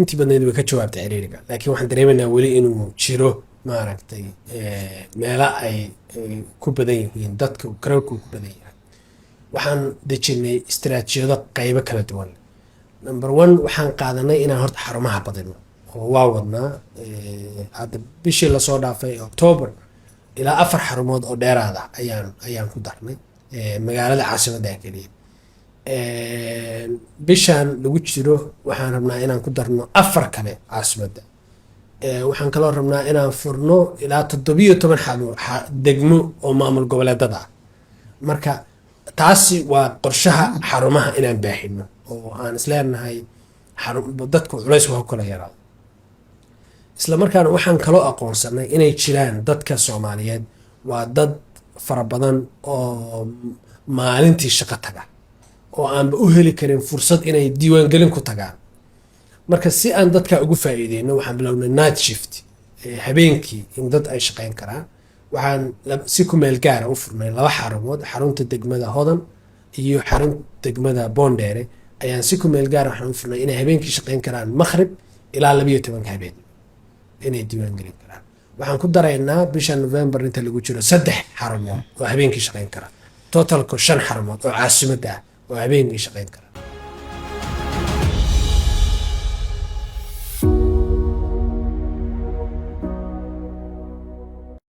intii badneyd way ka jawaabtay ciriiriga laakiin waxaan dareemaynaa weli inuu jiro maaragtay meela ay ku badan yihiin dadka crowdku ku badan yahay waxaan dejinay istiraatiijiyado qaybo kala duwan number 1 waxaan qaadanay inaan horta xarumaha badino oo waa wadnaa hadda bishii lasoo dhaafay October ilaa 4 xarumood oo dheeraad ah ayaan ku darnay magaalada caasimadda kaliya bishan lagu jiro waxaan rabnaa inaan ku darno 4 kale caasimadda waxaan kaloo rabnaa inaan furno ilaa 17 degmo oo maamul goboleedada ah marka taasi waa qorshaha xarumaha inaan baahino oo aan isleenahay dadku culays waa kala yaraado isla markaana waxaan kaloo aqoonsanay inay jiraan dadka Soomaaliyeed waa dad fara badan oo maalintii shaqo taga oo aan u heli karin fursad inay diiwaan gelin ku tagaan marka si aan dadka ugu faa'iideyno waxaan bilownay night shift habeenkii in dad ay shaqeyn karaan waxaan si ku meel gaar ah u furnay 2 xarumood xarunta degmada Hodan iyo xarunta degmada Boondere ayaan si ku meel gaar ah u furnay inay habeenkii shaqeyn karaan maghrib ilaa 12 habeen inay diiwaan gelin karaan waxaan ku daraynaa bisha November inta lagu jiro 3 xarumood oo habeenkii shaqeyn karaan totalku 5 xarumood oo caasimadda ah oo habeenkii shaqeyn karaan